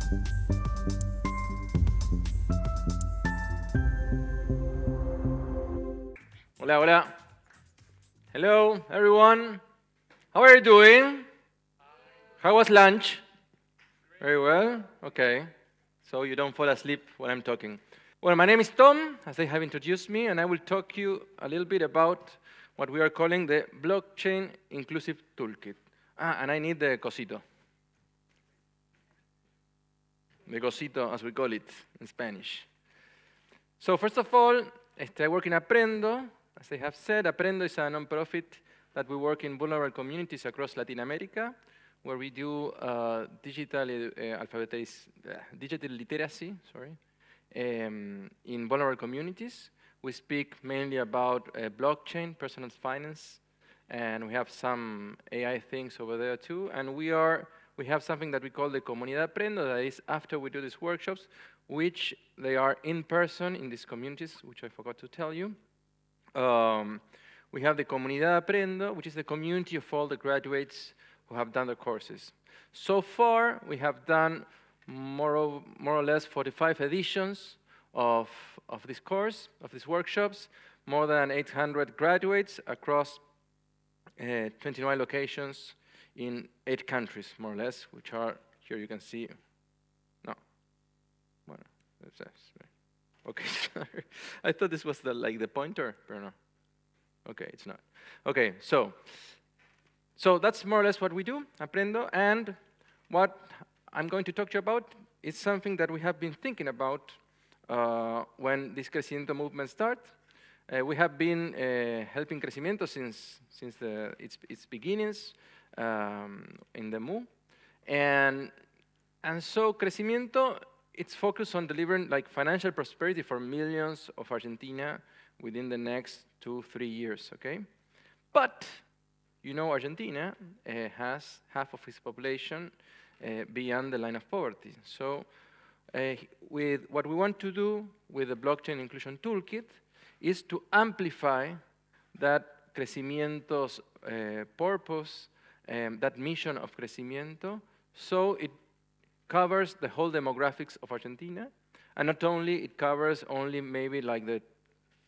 Hola, hola. Hello, everyone. How are you doing? How was lunch? Very well? Okay. So you don't fall asleep when I'm talking. Well, my name is Tom, as they have introduced me, and I will talk you a little bit about what we are calling the Blockchain Inclusive Toolkit. And I need the cosito. The cosito, as we call it in Spanish. So first of all, I work in Aprendo. As I have said, Aprendo is a non-profit that we work in vulnerable communities across Latin America, where we do digital literacy, in vulnerable communities. We speak mainly about blockchain, personal finance, and we have some AI things over there too. And we have something that we call the Comunidad Aprendo, that is after we do these workshops, which they are in person in these communities, which I forgot to tell you. We have the Comunidad Aprendo, which is the community of all the graduates who have done the courses. So far, we have done more or less 45 editions of this course, of these workshops, more than 800 graduates across 29 locations in 8 countries, more or less, which are, here you can see, no. Well, okay, sorry. I thought this was like the pointer, but no. Okay, it's not. Okay, so that's more or less what we do, Aprendo, and what I'm going to talk to you about is something that we have been thinking about when this Crecimiento movement started. We have been helping Crecimiento since its beginnings in the MOVE. And so Crecimiento, it's focused on delivering like financial prosperity for millions of Argentina within the next 2-3 years, okay? But, you know, Argentina has half of its population beyond the line of poverty. So with what we want to do with the Blockchain Inclusion Toolkit is to amplify that Crecimiento's purpose, that mission of Crecimiento, so it covers the whole demographics of Argentina, and not only it covers only maybe like the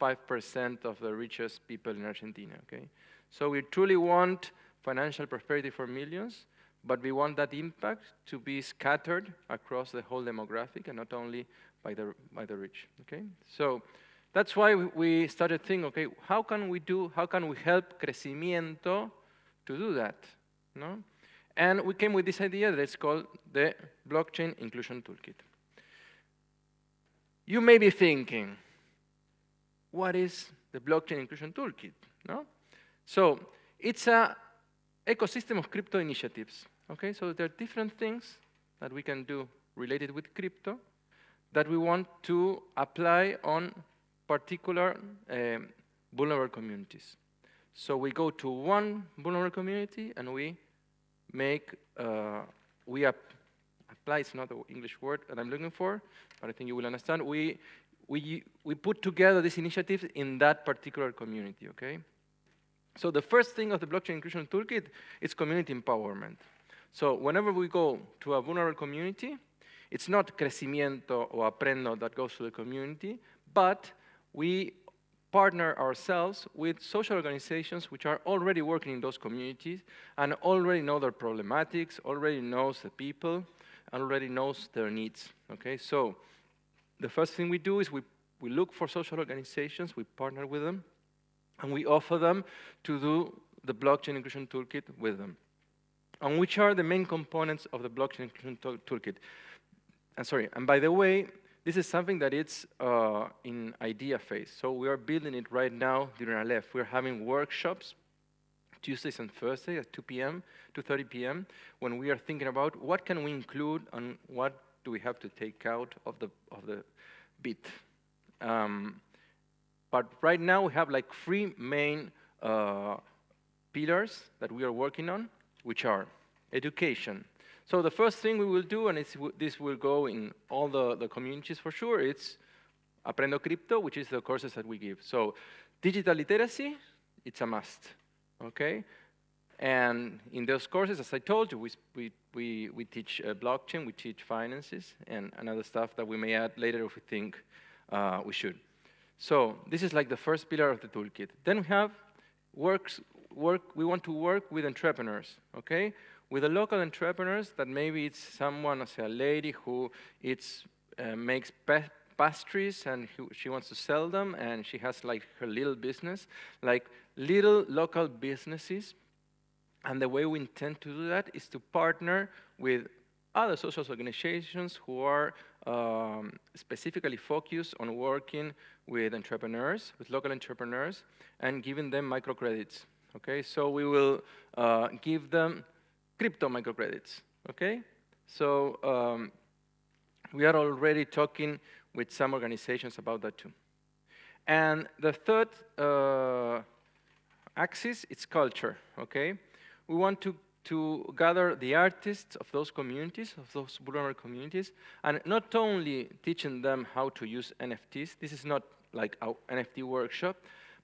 5% of the richest people in Argentina, okay? So we truly want financial prosperity for millions, but we want that impact to be scattered across the whole demographic and not only by the rich, okay? So that's why we started thinking, okay, how can we help Crecimiento to do that, no? And we came with this idea that it's called the Blockchain Inclusion Toolkit. You may be thinking, what is the Blockchain Inclusion Toolkit, no? So it's an ecosystem of crypto initiatives, okay? So there are different things that we can do related with crypto that we want to apply on particular vulnerable communities. So we go to one vulnerable community and we make, apply, it's not the English word that I'm looking for, but I think you will understand. We put together these initiatives in that particular community, okay? So the first thing of the Blockchain Inclusion Toolkit is community empowerment. So whenever we go to a vulnerable community, it's not Crecimiento or Aprendo that goes to the community, but we partner ourselves with social organizations which are already working in those communities and already know their problematics, already knows the people, already knows their needs, okay? So the first thing we do is we look for social organizations, we partner with them, and we offer them to do the Blockchain Inclusion Toolkit with them. And which are the main components of the Blockchain Inclusion Toolkit? And by the way, this is something that it's in idea phase. So we are building it right now during Aleph. We're having workshops Tuesdays and Thursdays at 2 p.m., 2:30 p.m., when we are thinking about what can we include and what do we have to take out of the bit. But right now we have like 3 main pillars that we are working on, which are education. So the first thing we will do, and this will go in all the communities for sure, it's Aprendo Crypto, which is the courses that we give. So digital literacy, it's a must, okay? And in those courses, as I told you, we we teach blockchain, we teach finances, and other stuff that we may add later if we think we should. So this is like the first pillar of the toolkit. Then we have we want to work with entrepreneurs, okay? With the local entrepreneurs that maybe it's someone, say a lady who makes pastries and she wants to sell them and she has like her little business, like little local businesses. And the way we intend to do that is to partner with other social organizations who are specifically focused on working with entrepreneurs, with local entrepreneurs, and giving them microcredits, okay? So we will give them crypto microcredits, okay? So we are already talking with some organizations about that too. And the third axis is culture, okay? We want to gather the artists of those communities, of those vulnerable communities, and not only teaching them how to use NFTs. This is not like our NFT workshop,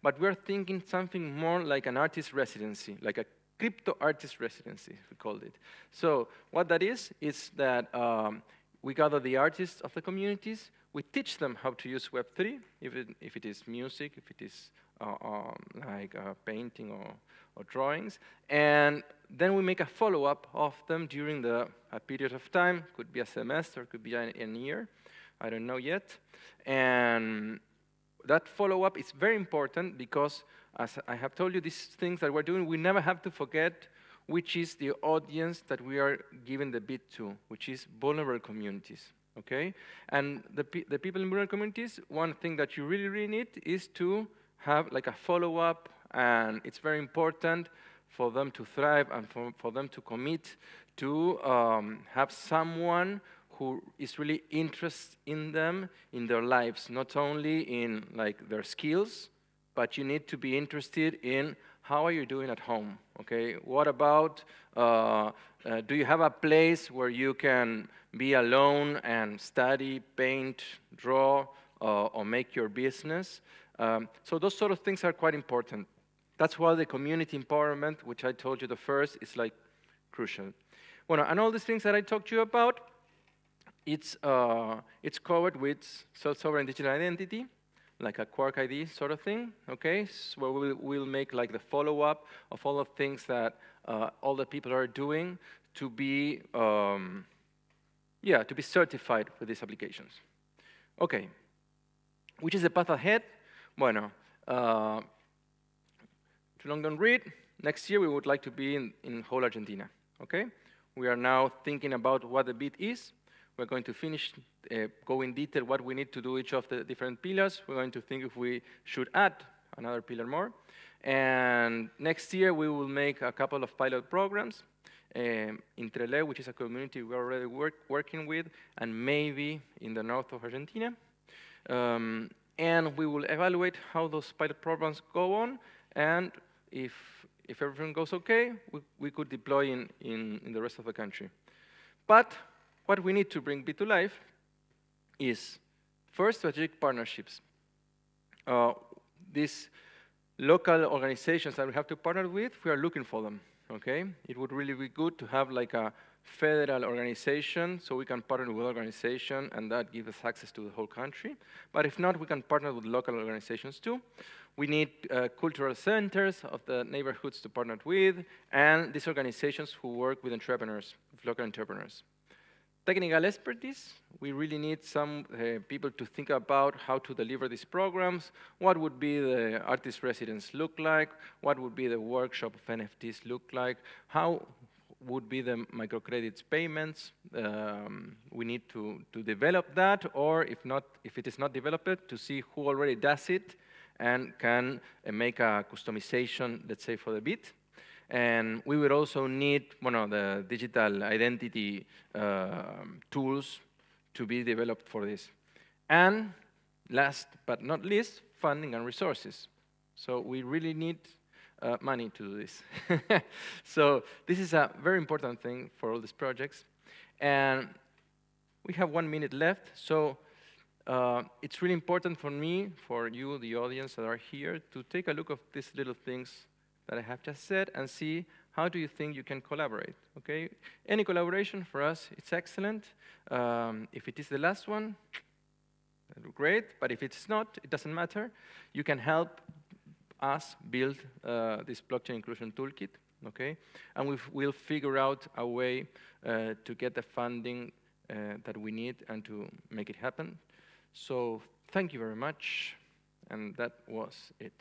but we're thinking something more like an artist residency, like a crypto artist residency, we called it. So what that is that we gather the artists of the communities, we teach them how to use Web3, if it is music, if it is like painting or drawings, and then we make a follow-up of them during a period of time. Could be a semester, could be a year, I don't know yet. And that follow-up is very important because, as I have told you, these things that we're doing, we never have to forget which is the audience that we are giving the bit to, which is vulnerable communities, okay? And the people in vulnerable communities, one thing that you really, really need is to have like a follow-up, and it's very important for them to thrive and for them to commit to have someone who is really interested in them, in their lives, not only in like their skills, but you need to be interested in how are you doing at home, okay? What about, do you have a place where you can be alone and study, paint, draw, or make your business? So those sort of things are quite important. That's why the community empowerment, which I told you the first, is like crucial. Well, and all these things that I talked to you about, it's covered with self-sovereign digital identity, like a Quark ID sort of thing, okay? So where we'll make like the follow-up of all the things that all the people are doing to be, to be certified for these applications. Okay, which is the path ahead? Bueno, too long don't read. Next year we would like to be in whole Argentina, okay? We are now thinking about what the bit is. We're going to finish, go in detail what we need to do each of the different pillars. We're going to think if we should add another pillar more. And next year we will make a couple of pilot programs in Trelew, which is a community we're already working with, and maybe in the north of Argentina. And we will evaluate how those pilot programs go on, and if everything goes okay, we could deploy in the rest of the country. But what we need to bring Bit to life is, first, strategic partnerships. These local organizations that we have to partner with, we are looking for them, okay? It would really be good to have like a federal organization so we can partner with organization and that gives us access to the whole country. But if not, we can partner with local organizations too. We need cultural centers of the neighborhoods to partner with, and these organizations who work with entrepreneurs, with local entrepreneurs. Technical expertise, we really need some people to think about how to deliver these programs, what would be the artist residence look like, what would be the workshop of NFTs look like, how would be the microcredits payments. We need to develop that, or if it is not developed, to see who already does it and can make a customization, let's say, for the bit. And we would also need the digital identity tools to be developed for this. And last but not least, funding and resources. So we really need money to do this. So this is a very important thing for all these projects. And we have 1 minute left. So it's really important for me, for you, the audience that are here, to take a look at these little things that I have just said and see how do you think you can collaborate, okay? Any collaboration for us, it's excellent. If it is the last one, great, but if it's not, it doesn't matter. You can help us build this blockchain inclusion toolkit, okay? And we'll figure out a way to get the funding that we need and to make it happen. So thank you very much, and that was it.